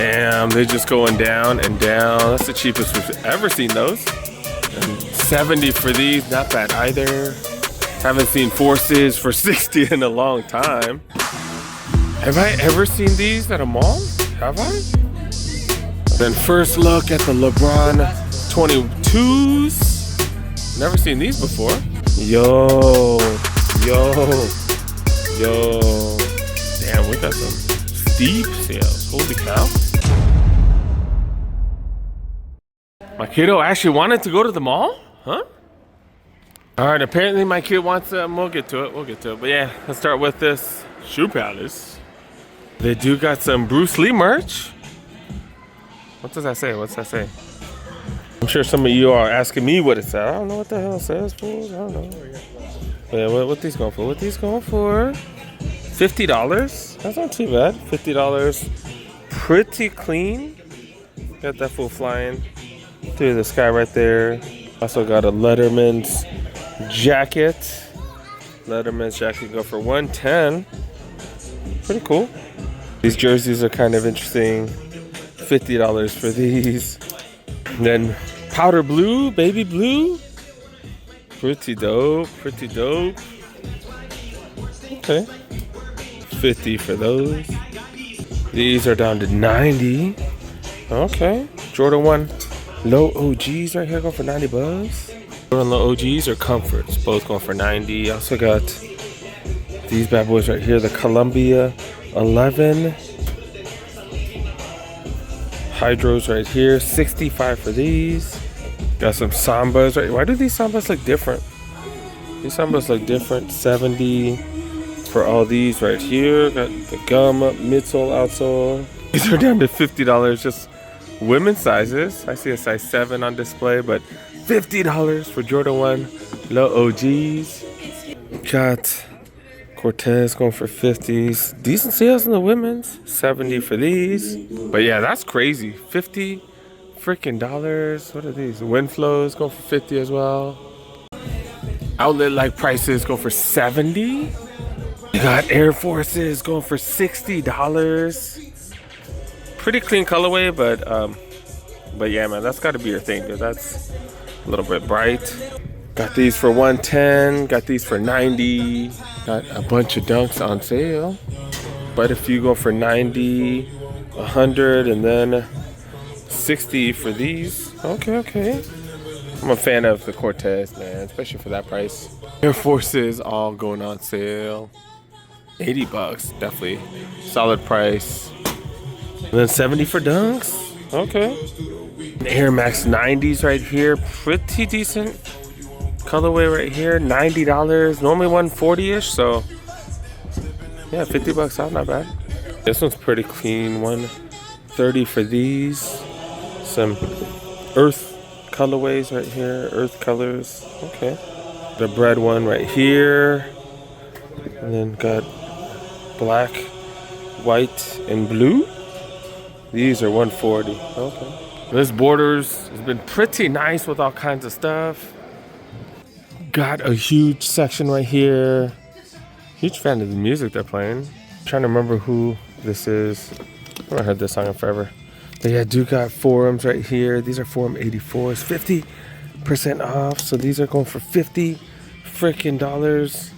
Damn, they're just going down and down. That's the cheapest we've ever seen those. And 70 for these, not bad either. Haven't seen Forces for 60 in a long time. Have I ever seen these at a mall? Have I? Then first look at the LeBron 22s. Never seen these before. Yo. Damn, we got some steep sales. Holy cow. My kiddo actually wanted to go to the mall? Huh? Alright, apparently my kid wants we'll get to it. But yeah, let's start with this Shoe Palace. They do got some Bruce Lee merch. What does that say? I'm sure some of you are asking me what it says. I don't know what the hell it says, fools. I don't know. Yeah, what these going for? $50. That's not too bad. $50. Pretty clean. Got that fool flying through the sky right there. Also got a Letterman's jacket. Letterman's jacket go for $110. Pretty cool. These jerseys are kind of interesting. $50 for these. And then powder blue, baby blue. Pretty dope. Okay. 50 for those. These are down to 90. Okay. Jordan 1 low OGs right here go for 90 bucks. Jordan low OGs or comforts, both going for 90. Also got these bad boys right here, the Columbia 11 Hydros right here, 65 for these. Got some Sambas right. Why do these Sambas look different? These Sambas look different. 70 for all these right here. Got the gum up, midsole, outsole. These are down to $50, just women's sizes. I see a size 7 on display, but $50 for Jordan 1 low OGs. Got Cortez going for 50s. Decent sales in the women's. 70 for these. But yeah, that's crazy. 50 freaking dollars. What are these? Windflows going for 50 as well. Outlet like prices go for 70. You got Air Forces going for $60. Pretty clean colorway, but yeah, man, that's got to be your thing, dude. That's a little bit bright. Got these for $110. Got these for $90. Got a bunch of dunks on sale. Quite a few go for $90, $100, and then $60 for these. Okay. I'm a fan of the Cortez, man, especially for that price. Air Forces all going on sale. $80, definitely solid price. And then 70 for dunks. Okay. Air Max 90s right here, pretty decent colorway right here. $90, normally $140ish, so yeah, $50 out, not bad. This one's pretty clean. $130 for these. Some earth colorways right here, earth colors. Okay. The bread one right here, and then got black, white, and blue. These are $140. Okay. This Borders has been pretty nice with all kinds of stuff. Got a huge section right here. Huge fan of the music they're playing. Trying to remember who this is. I haven't heard this song in forever. But yeah, do got Forums right here. These are Forum 84s, 50% off. So these are going for $50 freaking dollars.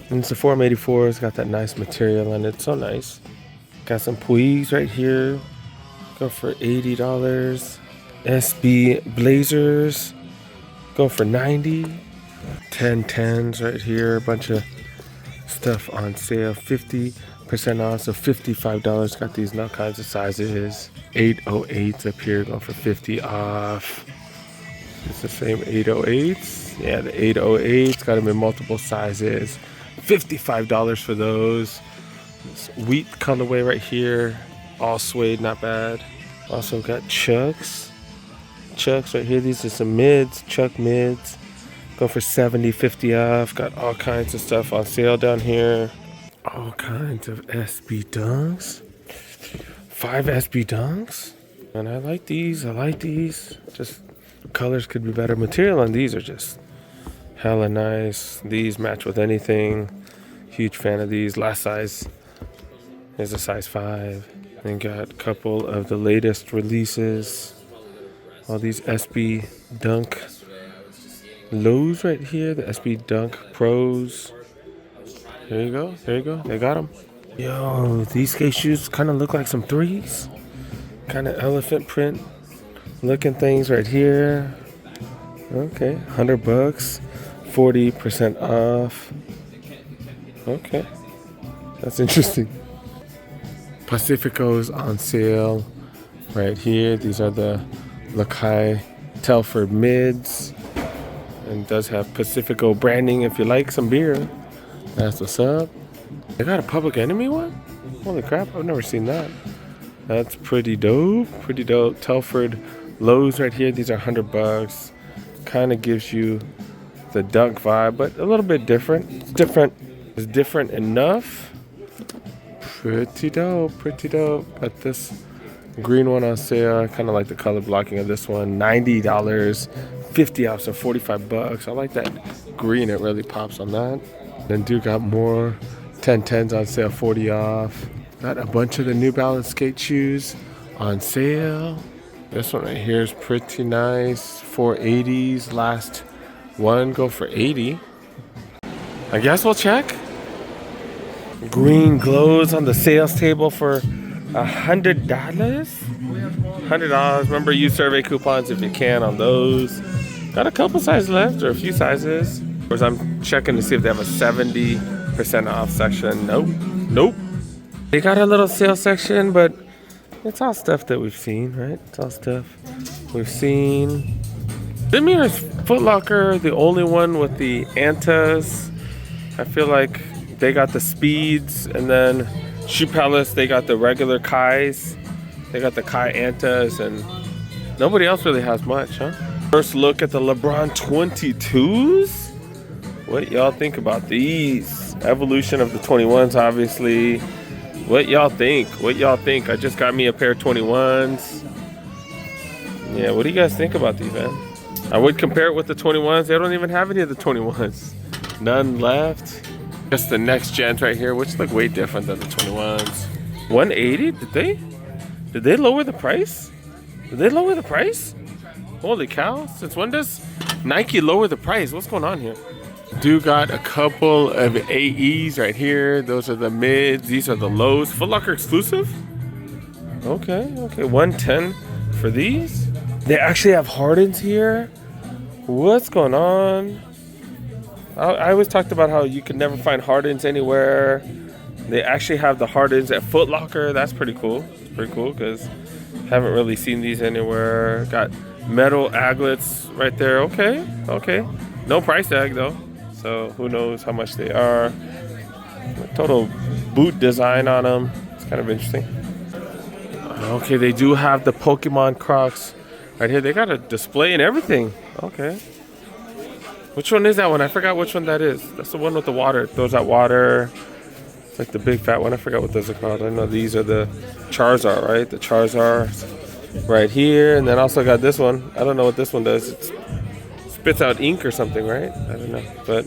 And it's the Forum 84s. Got that nice material in it. So nice. Got some Puigs right here. Go for $80. SB Blazers. Go for $90. 1010s right here. A bunch of stuff on sale. 50% off. So $55. Got these in all kinds of sizes. 808s up here. Going for $50 off. It's the same 808s. Yeah, the 808s. Got them in multiple sizes. $55 for those. This wheat colorway right here. All suede, not bad. Also got Chucks. Chucks right here. These are some mids. Chuck mids. Go for $70, $50 off. Got all kinds of stuff on sale down here. All kinds of SB Dunks. 5 SB Dunks. And I like these. Just colors could be better. Material on these are just hella nice. These match with anything. Huge fan of these. Last size is a size 5. And got a couple of the latest releases. All these SB Dunk lows right here. The SB Dunk Pros. There you go. There you go. They got them. Yo, these skate shoes kind of look like some threes. Kind of elephant print looking things right here. Okay, $100, 40% off. Okay, that's interesting. Pacifico's on sale right here. These are the Lakai Telford mids, and does have Pacifico branding if you like some beer. That's what's up. They got a Public Enemy one? Holy crap, I've never seen that. That's pretty dope. Pretty dope. Telford lows right here. These are $100. Kind of gives you the Dunk vibe, but a little bit different. It's different. It's different enough. Pretty dope. Pretty dope. Got this green one on sale. I kind of like the color blocking of this one. $90. 50 off, so $45. I like that green. It really pops on that. Then do got more 1010s on sale, 40 off. Got a bunch of the New Balance skate shoes on sale. This one right here is pretty nice. 480s. Last one go for 80. I guess we'll check. Green glows on the sales table for $100. $100. Remember, use survey coupons if you can on those. Got a couple sizes left, or a few sizes. Of course, I'm checking to see if they have a 70% off section. Nope. Nope. They got a little sale section, but it's all stuff that we've seen, right? It's all stuff we've seen. Didn't mean Foot Locker, the only one with the Antas. I feel like they got the Speeds, and then Shoe Palace, they got the regular Kais. They got the Kai Antas, and nobody else really has much, huh? First look at the LeBron 22s. What y'all think about these? Evolution of the 21s, obviously. What y'all think? What y'all think? I just got me a pair of 21s. Yeah, what do you guys think about these, man? I would compare it with the 21s. They don't even have any of the 21s. None left. Just the next gens right here, which look way different than the 21s. 180? Did they lower the price? Did they lower the price? Holy cow. Since when does Nike lower the price? What's going on here? Do got a couple of AEs right here. Those are the mids. These are the lows. Foot Locker exclusive? Okay. 110 for these. They actually have Hardens here. What's going on? I always talked about how you could never find Hardens anywhere. They actually have the Hardens at Foot Locker. That's pretty cool. It's pretty cool because haven't really seen these anywhere. Got metal aglets right there. Okay. No price tag though. So who knows how much they are. Total boot design on them. It's kind of interesting. Okay, they do have the Pokemon Crocs right here. They got a display and everything. Okay. Which one is that one? I forgot which one that is. That's the one with the water. It throws out water. It's like the big fat one. I forgot what those are called. I know these are the Charizard, right? The Charizard right here. And then also got this one. I don't know what this one does. It spits out ink or something, right? I don't know. But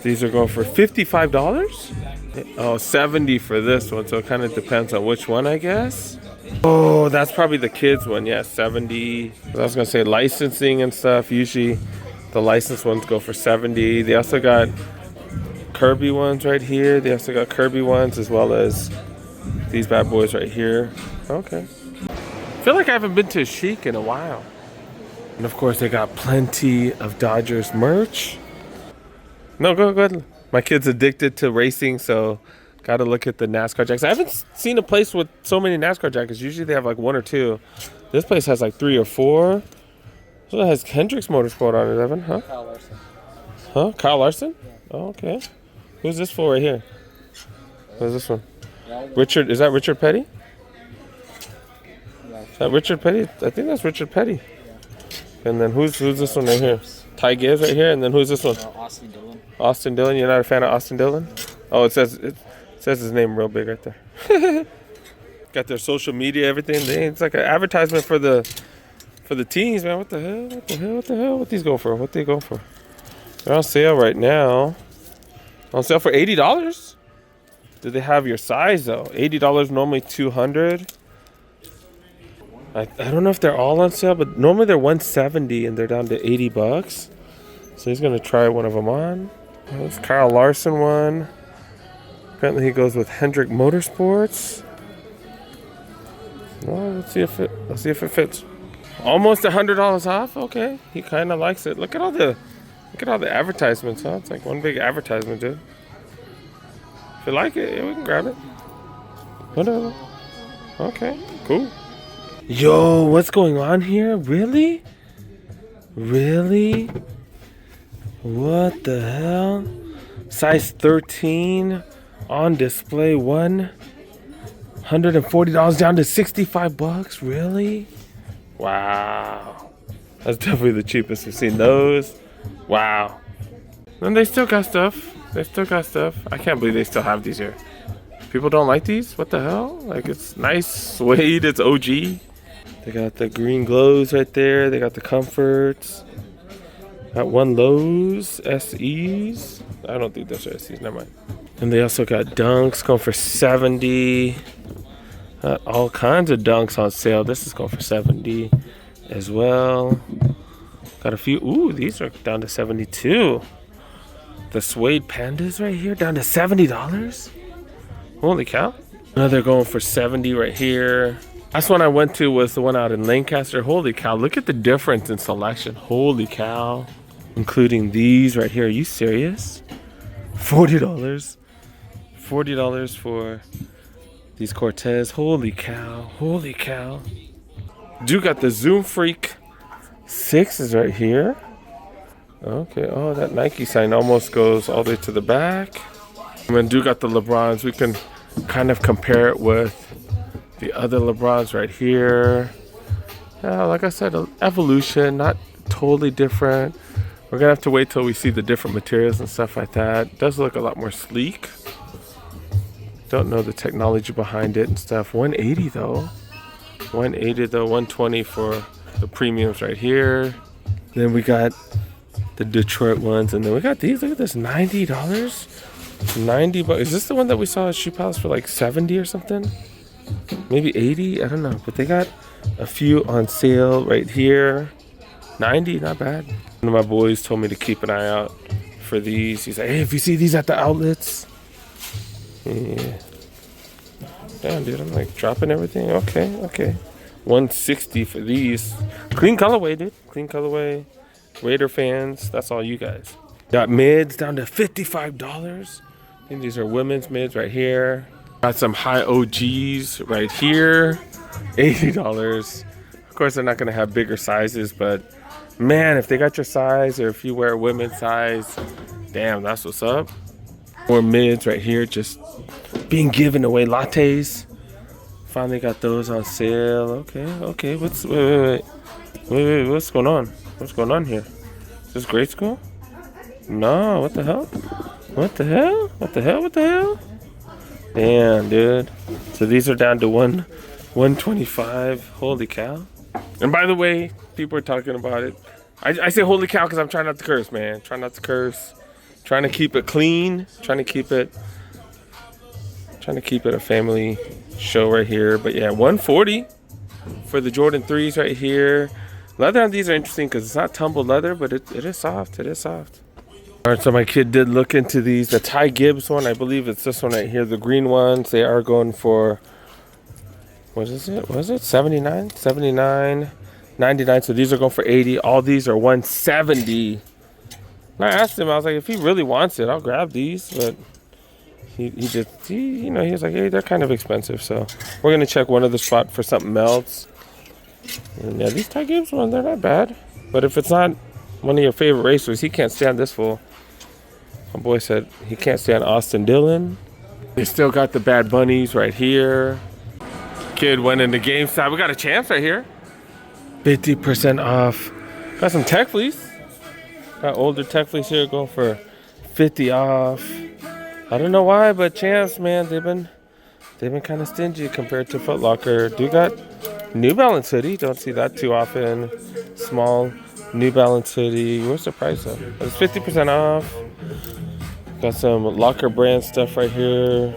these are going for $55. Oh, 70 for this one. So it kind of depends on which one, I guess. Oh, that's probably the kids one. Yeah, 70. I was going to say licensing and stuff. Usually the licensed ones go for 70. They also got Kirby ones right here. They also got Kirby ones as well as these bad boys right here. Okay. I feel like I haven't been to a Chic in a while. And of course they got plenty of Dodgers merch. No, go ahead. My kid's addicted to racing, so gotta look at the NASCAR jackets. I haven't seen a place with so many NASCAR jackets. Usually they have like one or two. This place has like 3 or 4. So it has Hendrix Motorsport on it, Evan, huh? Kyle Larson. Huh? Kyle Larson? Yeah. Oh, okay. Who's this for right here? Who's this one? Yeah, Richard, is that Richard Petty? yeah. Is that Richard Petty? I think that's Richard Petty. Yeah. And then who's this one right here? Ty Gibbs right here, and then who's this one? Austin Dillon. Austin Dillon. You're not a fan of Austin Dillon? Oh, it says his name real big right there. Got their social media, everything. It's like an advertisement for the teens, man. What the hell? What these go for? What they go for? They're on sale right now. On sale for $80. Do they have your size though? $80 normally $200. I don't know if they're all on sale, but normally they're $170 and they're down to $80. So he's gonna try one of them on. There's Kyle Larson one. Apparently he goes with Hendrick Motorsports. Well, let's see if it fits. Almost $100 off. Okay, he kind of likes it. Look at all the advertisements, huh? It's like one big advertisement, dude. If you like it, yeah, we can grab it. Whatever. Okay, cool. Yo, what's going on here? Really? Really? What the hell? Size 13 on display, $140 down to $65. Really? Wow. That's definitely the cheapest we've seen those. Wow. And they still got stuff. I can't believe they still have these here. People don't like these? What the hell? Like, it's nice suede, it's OG. They got the green glows right there. They got the comforts. Got one Lowe's SEs. I don't think those are SEs, never mind. And they also got dunks going for $70. All kinds of dunks on sale. This is going for $70 as well. Got a few. Ooh, these are down to $72. The suede pandas right here down to $70. Holy cow. Another going for $70 right here. Last one I went to was the one out in Lancaster. Holy cow, look at the difference in selection. Holy cow. Including these right here. Are you serious? $40. $40 for these Cortez. Holy cow. Holy cow. Do got the Zoom Freak 6s right here. Okay, oh, that Nike sign almost goes all the way to the back. And then do got the LeBrons. We can kind of compare it with the other LeBrons right here. Yeah, like I said, evolution, not totally different. We're gonna have to wait till we see the different materials and stuff like that. It does look a lot more sleek. Don't know the technology behind it and stuff. $180 though. $180 though, $120 for the premiums right here. Then we got the Detroit ones, and then we got these. Look at this, $90. $90. Is this the one that we saw at Shoe Palace for like 70 or something? Maybe 80, I don't know. But they got a few on sale right here. 90, not bad. One of my boys told me to keep an eye out for these. He's like, hey, if you see these at the outlets. Yeah. Damn, dude, I'm like dropping everything. Okay. $160 for these. Clean colorway, dude. Clean colorway. Raider fans, that's all you guys. Got mids down to $55. I think these are women's mids right here. Got some high OGs right here. $80. Of course, they're not gonna have bigger sizes, but man, if they got your size, or if you wear women's size, damn, that's what's up. More mids right here, just being given away. Lattes. Finally got those on sale. Okay. Wait. What's going on? What's going on here? Is this grade school? No, what the hell? What the hell? Damn, dude. So these are down to $125. Holy cow. And by the way, people are talking about it. I say holy cow because I'm trying not to curse, man. Trying not to curse. Trying to keep it clean. Trying to keep it a family show right here. But yeah, $140 for the Jordan 3s right here. Leather on these are interesting because it's not tumbled leather, but it is soft. All right, so my kid did look into these. The Ty Gibbs one, I believe it's this one right here. The green ones, they are going for, what is it? Was it 79? 79, 99. So these are going for 80. All these are 170. And I asked him, I was like, if he really wants it, I'll grab these. But he was like, hey, they're kind of expensive. So we're going to check one other spot for something else. And yeah, these Ty Gibbs ones, they're not bad. But if it's not one of your favorite racers, he can't stand this fool. My boy said he can't stand Austin Dillon. They still got the Bad Bunnies right here. Kid went into GameStop. We got a Champs right here. 50% off. Got some Tech Fleece. Got older Tech Fleece here going for 50 off. I don't know why, but Champs, man, they've been kind of stingy compared to Foot Locker. Do got New Balance hoodie. Don't see that too often. Small New Balance hoodie. What's the price though? It's 50% off. Got some Locker brand stuff right here.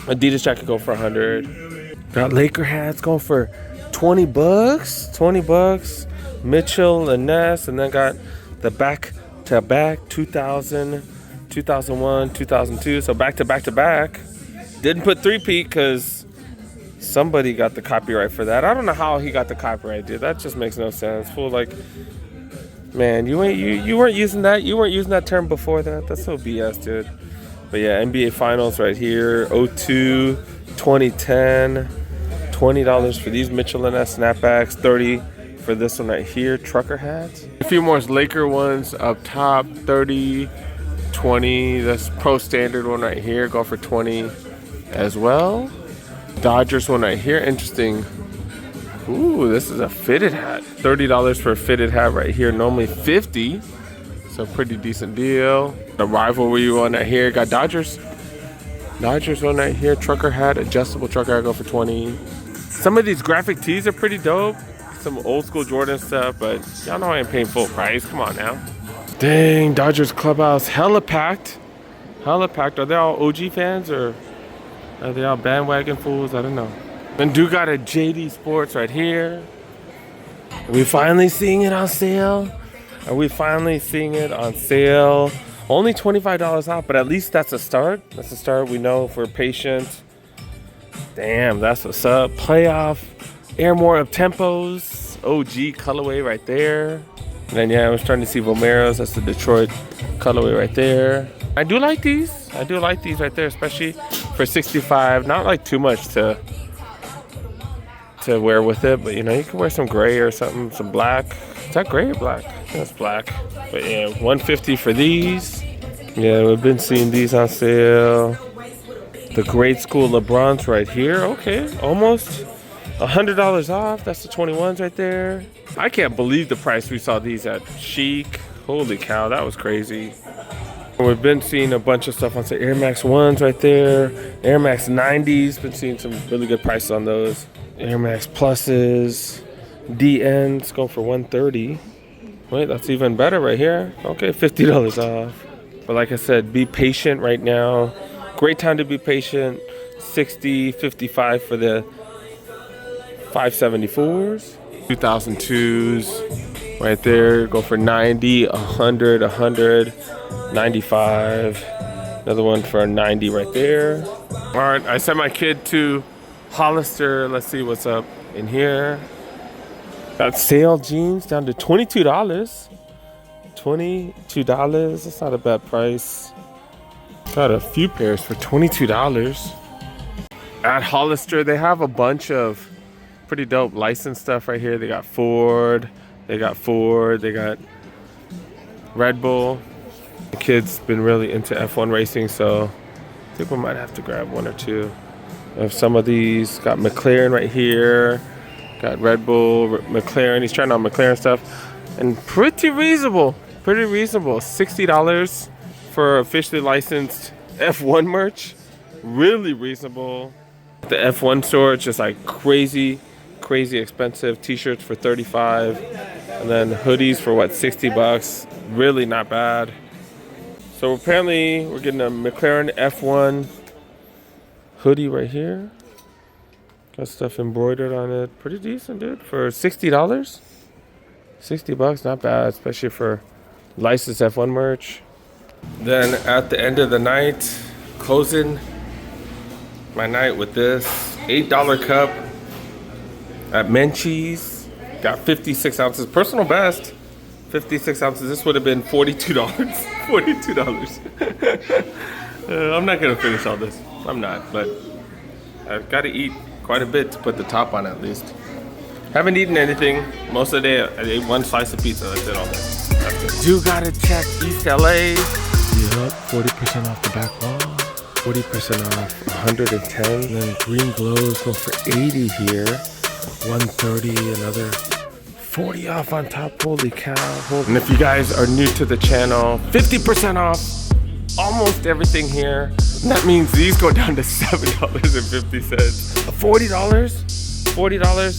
Adidas jacket go for 100. Got Laker hats going for 20 bucks. 20 bucks. Mitchell and Ness. And then got the back to back 2000, 2001, 2002. So back to back to back. Didn't put three-peat because somebody got the copyright for that. I don't know how he got the copyright, dude. That just makes no sense. Fool, like, man, you weren't using that. You weren't using that term before that. That's so BS, dude. But yeah, NBA Finals right here. 02, 2010. $20 for these Mitchell and Ness snapbacks. 30 for this one right here. Trucker hats. A few more Laker ones up top. 30, 20. That's Pro Standard one right here. Go for 20 as well. Dodgers one right here. Interesting. Ooh, this is a fitted hat. $30 for a fitted hat right here. Normally $50. So pretty decent deal. The rivalry one right here. Got Dodgers one right here. Trucker hat. Adjustable trucker hat. Go for 20. Some of these graphic tees are pretty dope. Some old school Jordan stuff. But y'all know I ain't paying full price. Come on now. Dang. Dodgers clubhouse. Hella packed. Hella packed. Are they all OG fans or are they all bandwagon fools? I don't know. And do got a JD Sports right here. Are we finally seeing it on sale? Are we finally seeing it on sale? Only $25 off, but at least that's a start. That's a start. We know if we're patient. Damn, that's what's up. Playoff Airmore of Tempos. OG colorway right there. And then, yeah, we're starting to see Vomeros. That's the Detroit colorway right there. I do like these. I do like these right there, especially for $65. Not like too much to wear with it, but you know, you can wear some gray or something, some black. Is that gray or black? That's black. But yeah, $150 for these. Yeah, we've been seeing these on sale. The Grade School LeBrons right here. Okay, almost $100 off. That's the 21s right there. I can't believe the price we saw these at Chic. Holy cow, that was crazy. We've been seeing a bunch of stuff on sale. Air Max 1s right there. Air Max 90s. Been seeing some really good prices on those. Air Max Pluses. DNs go for $130. Wait, that's even better right here. Okay, $50 off. But like I said, be patient right now. Great time to be patient. $60, $55 for the 574s. 2002s right there. Go for $90, $100, $100, $95. Another one for $90 right there. All right, I sent my kid to Hollister. Let's see what's up in here. Got sale jeans down to $22. $22. That's not a bad price. Got a few pairs for $22. At Hollister, they have a bunch of pretty dope licensed stuff right here. They got Ford. They got Red Bull. The kid's been really into F1 racing, so I think we might have to grab one or two of some of these. Got McLaren right here. Got Red Bull, McLaren. He's trying on McLaren stuff. And pretty reasonable. $60 for officially licensed F1 merch. Really reasonable. The F1 store, it's just like crazy expensive. T-shirts for $35. And then hoodies for what, $60. Really not bad. So apparently we're getting a McLaren F1 hoodie right here. Got stuff embroidered on it. Pretty decent, dude. For $60. $60, not bad, especially for licensed F1 merch. Then at the end of the night, closing my night with this $8 cup at Menchie's. Got 56 ounces. Personal best. 56 ounces. This would have been $42. $42. I'm not going to finish all this. I'm not, but I've got to eat quite a bit to put the top on at least. Haven't eaten anything. Most of the day, I ate one slice of pizza. That's it all day. You gotta check East LA. Yep, 40% off the back wall. 40% off, 110. And then green glows go for 80 here. 130, another 40 off on top. Holy cow. And if you guys are new to the channel, 50% off almost everything here. And that means these go down to $7.50. $40?